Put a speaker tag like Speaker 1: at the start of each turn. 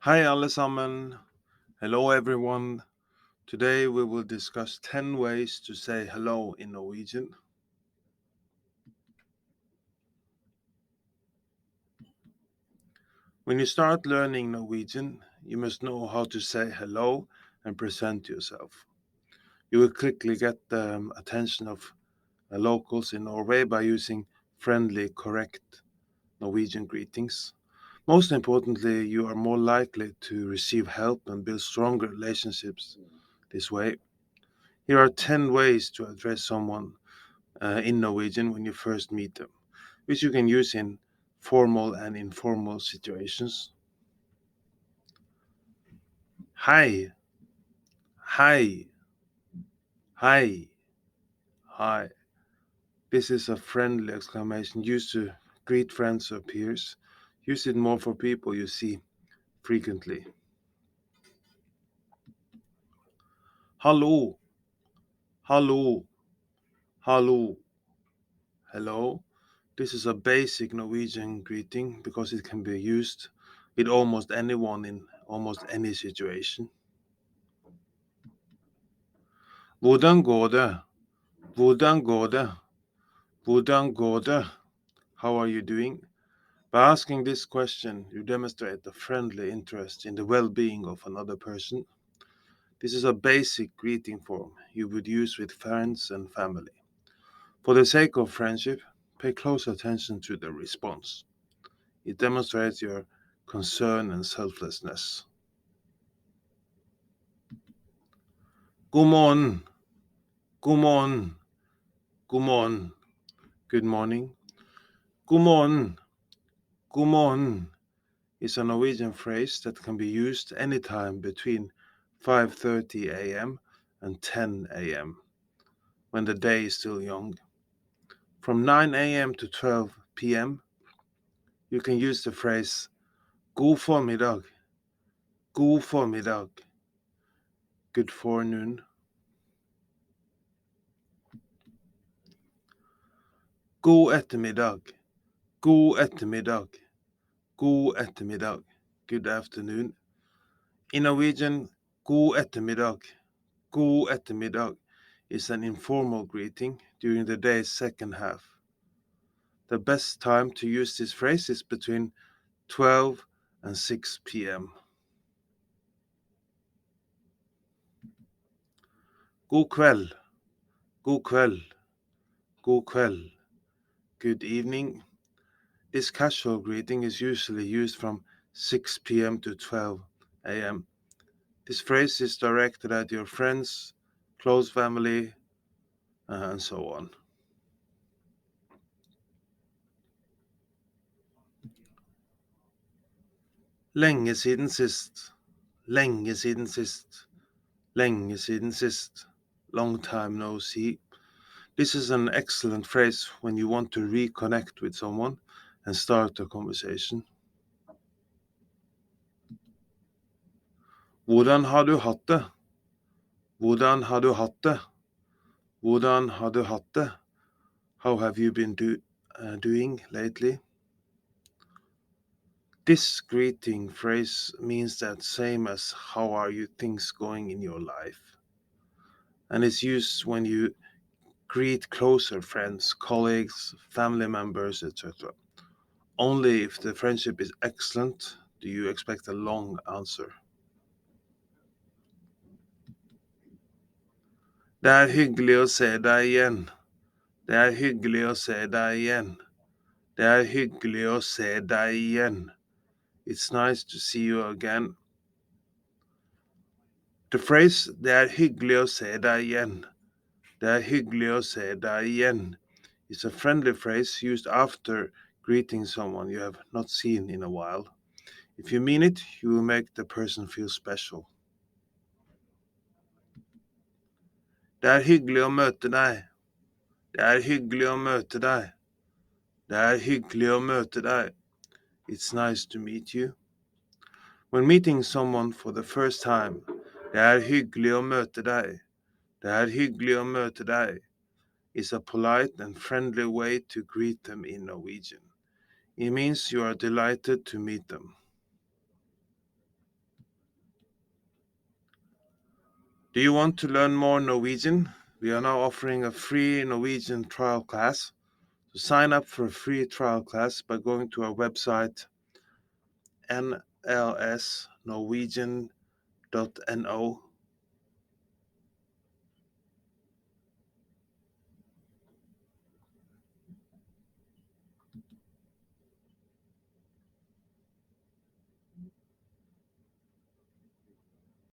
Speaker 1: Hi alle sammen. Hello everyone. Today we will discuss 10 ways to say hello in Norwegian. When you start learning Norwegian, you must know how to say hello and present yourself. You will quickly get the attention of locals in Norway by using friendly, correct Norwegian greetings. Most importantly, you are more likely to receive help and build stronger relationships this way. Here are 10 ways to address someone in Norwegian when you first meet them, which you can use in formal and informal situations. Hi, hi, hi, hi. This is a friendly exclamation used to greet friends or peers. Use it more for people you see frequently. Hallo, hallo, hallo, hello. This is a basic Norwegian greeting because it can be used with almost anyone in almost any situation. Hvordan går det? Hvordan går det? Hvordan går det? How are you doing? By asking this question, you demonstrate a friendly interest in the well-being of another person. This is a basic greeting form you would use with friends and family. For the sake of friendship, pay close attention to the response. It demonstrates your concern and selflessness. God morgen. God morgen. God morgen. Good morning. God morgen. God morgen is a Norwegian phrase that can be used anytime between 5:30 a.m. and 10 a.m. when the day is still young. From 9 a.m. to 12 p.m., you can use the phrase God formiddag, God formiddag, good forenoon. God ettermiddag, god ettermiddag, god ettermiddag, good afternoon. In Norwegian, god ettermiddag, god ettermiddag is an informal greeting during the day's second half. The best time to use this phrase is between 12 and 6 p.m. God kveld, god kveld, god kveld, good evening. This casual greeting is usually used from 6 p.m. to 12 a.m. This phrase is directed at your friends, close family, and so on. Lenge siden sist, lenge siden sist, lenge siden sist, long time no see. This is an excellent phrase when you want to reconnect with someone and start a conversation. Hvordan har du hatt det? Hvordan har du hatt det? Hvordan har du hatt det? How have you been doing lately? This greeting phrase means that same as how are you things going in your life? And it's used when you greet closer friends, colleagues, family members, etc. Only if the friendship is excellent do you expect a long answer. Det er hyggelig å se deg igjen. Det er hyggelig å se deg igjen. Det er hyggelig å se deg igjen. It's nice to see you again. The phrase det er hyggelig å se deg igjen. Det er hyggelig å se deg igjen is a friendly phrase used after greeting someone you have not seen in a while. If you mean it, you will make the person feel special. Det er hyggelig å møte deg. Det er hyggelig å møte deg. Det er hyggelig å møte deg. It's nice to meet you. When meeting someone for the first time, det er hyggelig å møte deg. Det er hyggelig å møte deg is a polite and friendly way to greet them in Norwegian. It means you are delighted to meet them. Do you want to learn more Norwegian? We are now offering a free Norwegian trial class. So sign up for a free trial class by going to our website nlsnorwegian.no